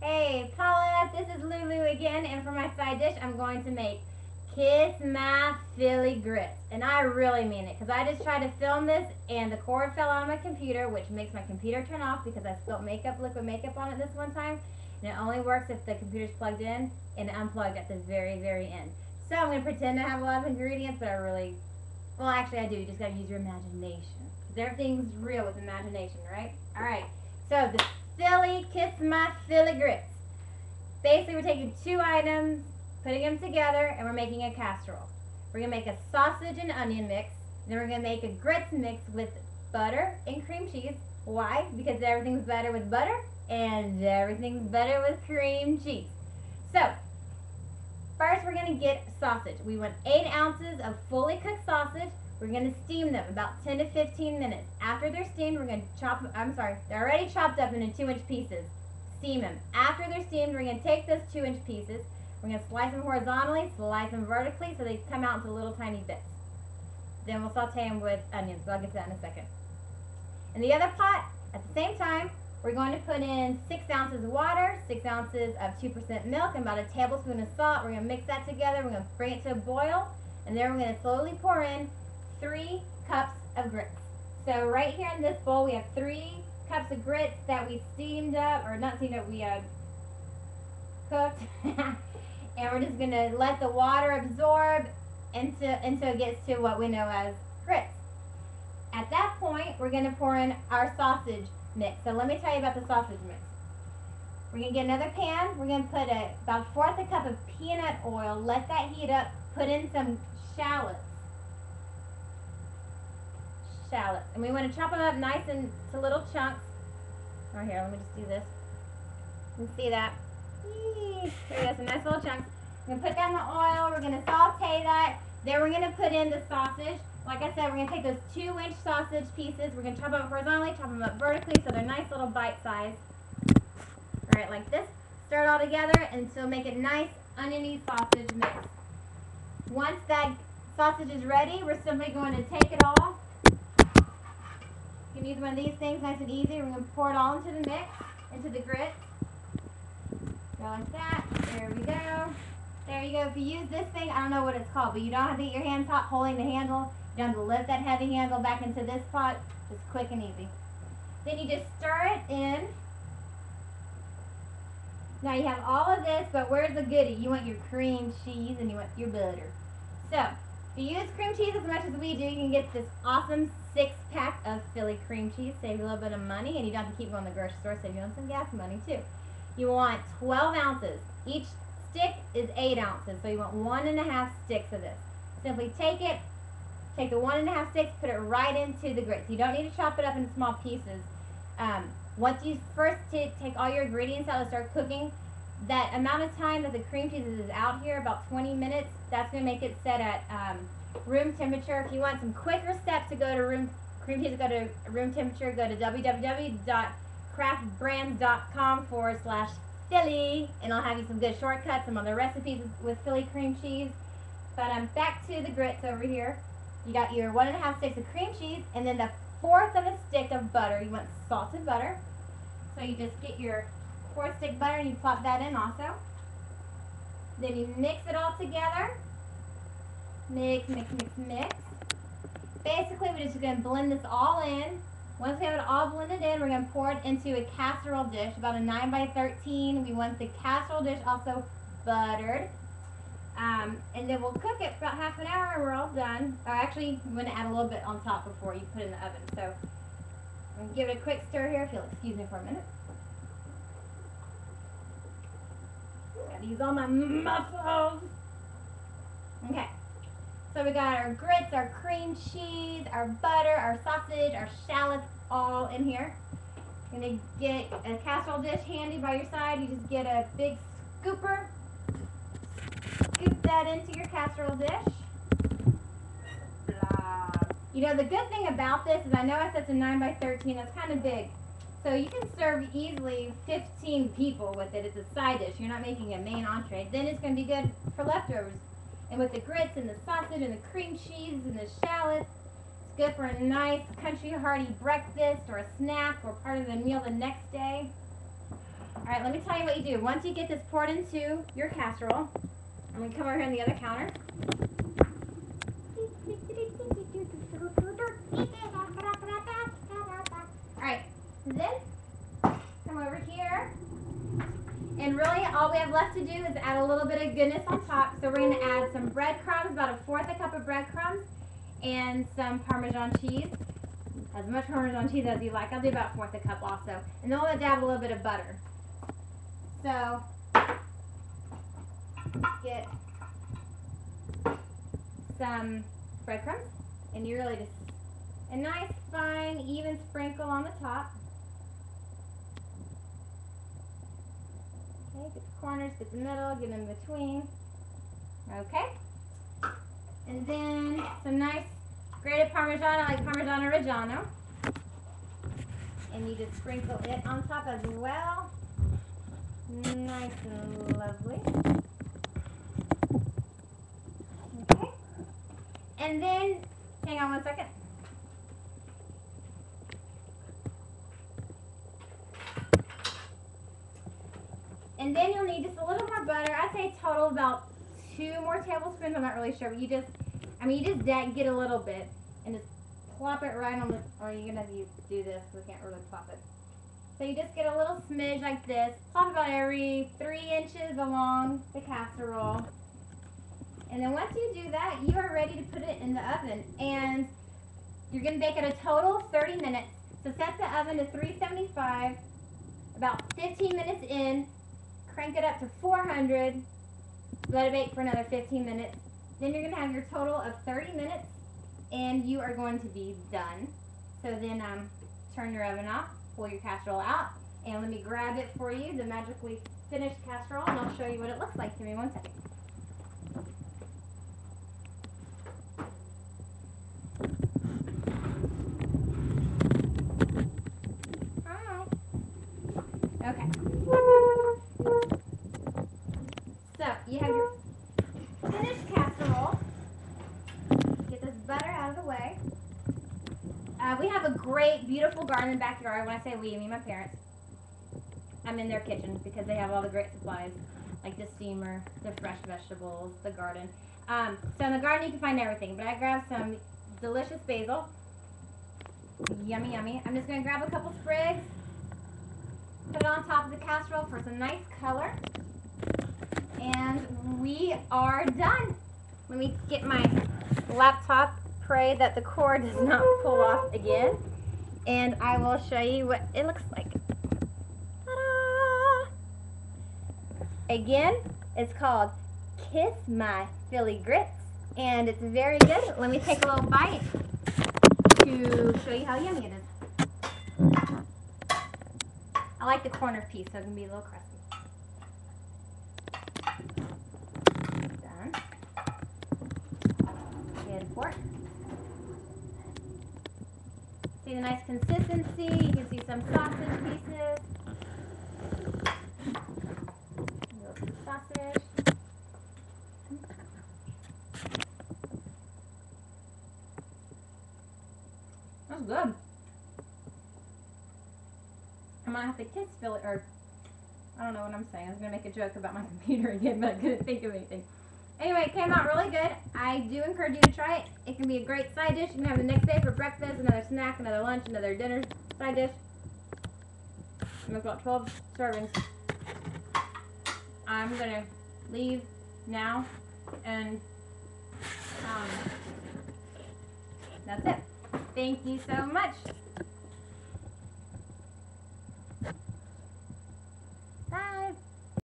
Hey Paula, this is Lulu again, and for my side dish I'm going to make Kiss My Philly grits. And I really mean it, because I just tried to film this and the cord fell out of my computer, which makes my computer turn off because I spilled liquid makeup on it this one time. And it only works if the computer's plugged in and unplugged at the very, very end. So I'm going to pretend to have a lot of ingredients, but well actually I do, you just got to use your imagination. Because everything's real with imagination, right? Alright, so the Kiss My Philly grits. Basically, we're taking two items, putting them together, and we're making a casserole. We're going to make a sausage and onion mix. Then we're going to make a grits mix with butter and cream cheese. Why? Because everything's better with butter, and everything's better with cream cheese. So, first we're going to get sausage. We want 8 ounces of fully cooked sausage. We're going to steam them about 10 to 15 minutes. After they're steamed, we're going to they're already chopped up into 2-inch pieces. Steam them. After they're steamed, we're going to take those 2-inch pieces. We're going to slice them horizontally, slice them vertically so they come out into little tiny bits. Then we'll saute them with onions, but I'll get to that in a second. In the other pot, at the same time, we're going to put in 6 ounces of water, 6 ounces of 2% milk, and about a tablespoon of salt. We're going to mix that together. We're going to bring it to a boil, and then we're going to slowly pour in 3 cups of grits. So right here in this bowl, we have 3 cups of grits that we steamed up, or not steamed up, we cooked. And we're just going to let the water absorb until it gets to what we know as grits. At that point, we're going to pour in our sausage mix. So let me tell you about the sausage mix. We're going to get another pan. We're going to put about 1/4 cup of peanut oil. Let that heat up. Put in some shallots. And we want to chop them up nice into little chunks. Right here, let me just do this. You can see that. Yee. There we go, some nice little chunks. We're going to put down the oil. We're going to saute that. Then we're going to put in the sausage. Like I said, we're going to take those 2-inch sausage pieces. We're going to chop them up horizontally, chop them up vertically so they're nice little bite size. Alright, like this. Stir it all together until make a nice oniony sausage mix. Once that sausage is ready, we're simply going to take it all. You can use one of these things, nice and easy. We're going to pour it all into the mix, into the grits. Go like that. There we go. There you go. If you use this thing, I don't know what it's called, but you don't have to get your hands hot holding the handle. You don't have to lift that heavy handle back into this pot. Just quick and easy. Then you just stir it in. Now you have all of this, but where's the goodie? You want your cream cheese and you want your butter. So, if you use cream cheese as much as we do, you can get this awesome 6-pack of Philly cream cheese. Save you a little bit of money, and you don't have to keep going to the grocery store. Save you on some gas money too. You want 12 ounces. Each stick is 8 ounces, so you want 1.5 sticks of this. Simply take the 1.5 sticks, put it right into the grits. You don't need to chop it up into small pieces. Once you first take all your ingredients out and start cooking, that amount of time that the cream cheese is out here, about 20 minutes, that's going to make it set at room temperature. If you want some quicker steps to go to room temperature, go to www.craftbrands.com/Philly, and I'll have you some good shortcuts, some other recipes with Philly cream cheese. But back to the grits over here. You got your 1.5 sticks of cream cheese, and then the 1/4 of a stick of butter. You want salted butter. So you just get your 4 stick butter and you plop that in also. Then you mix it all together. Mix. Basically, we're just going to blend this all in. Once we have it all blended in, we're going to pour it into a casserole dish, about a 9x13. We want the casserole dish also buttered. And then we'll cook it for about half an hour and we're all done. Or actually, I'm going to add a little bit on top before you put it in the oven. So, I'm going to give it a quick stir here, if you'll excuse me for a minute. Gotta use all my muscles. Okay. So we got our grits, our cream cheese, our butter, our sausage, our shallots all in here. You're going to get a casserole dish handy by your side. You just get a big scooper. Scoop that into your casserole dish. Blah. You know, the good thing about this is I know I said it's a 9x13. That's kind of big. So you can serve easily 15 people with it. It's a side dish. You're not making a main entree. Then it's going to be good for leftovers. And with the grits and the sausage and the cream cheese and the shallots, it's good for a nice country hearty breakfast or a snack or part of the meal the next day. Alright, let me tell you what you do. Once you get this poured into your casserole, I'm going to come over here on the other counter. Alright, then come over here. And really all we have left to do is add a little bit of goodness on top. So we're going to add some breadcrumbs, about 1/4 cup of breadcrumbs, and some Parmesan cheese. As much Parmesan cheese as you like. I'll do about 1/4 cup also. And then we'll dab a little bit of butter. So, get some breadcrumbs, and you really just, a nice, fine, even sprinkle on the top. Okay, get the corners, get the middle, get in between. Okay. And then some nice grated Parmesan. I like Parmesan Reggiano. And you just sprinkle it on top as well. Nice and lovely. Okay. And then, hang on one second. And then you'll need just a little more butter. I'd say total about 2 more tablespoons. I'm not really sure, but you just get a little bit and just plop it right on the, or you're gonna have to do this because we can't really plop it. So you just get a little smidge like this, plop about every 3 inches along the casserole. And then once you do that, you are ready to put it in the oven. And you're gonna bake it a total of 30 minutes. So set the oven to 375, about 15 minutes in, crank it up to 400, let it bake for another 15 minutes. Then you're gonna have your total of 30 minutes and you are going to be done. So then turn your oven off, pull your casserole out, and let me grab it for you, the magically finished casserole, and I'll show you what it looks like. Give me one second. Okay. So you have your finished casserole. Get this butter out of the way. We have a great, beautiful garden in the backyard. When I say we, I mean my parents. I'm in their kitchen because they have all the great supplies, like the steamer, the fresh vegetables, the garden. So in the garden you can find everything, but I grabbed some delicious basil. Yummy, yummy. I'm just going to grab a couple sprigs, put it on top of the casserole for some nice color, and we are done. Let me get my laptop, pray that the cord does not pull off again, and I will show you what it looks like. Ta-da! Again, it's called Kiss My Philly Grits, and it's very good. Let me take a little bite to show you how yummy it is. I like the corner piece, so it can be a little crusty. Done. Good fork. See the nice consistency. You can see some sausage pieces. A little sausage. That's good. I'm gonna have to kiss Philly, or I don't know what I'm saying. I was gonna make a joke about my computer again, but I couldn't think of anything. Anyway, it came out really good. I do encourage you to try it. It can be a great side dish. You can have it the next day for breakfast, another snack, another lunch, another dinner side dish. I make about 12 servings. I'm gonna leave now, and that's it. Thank you so much.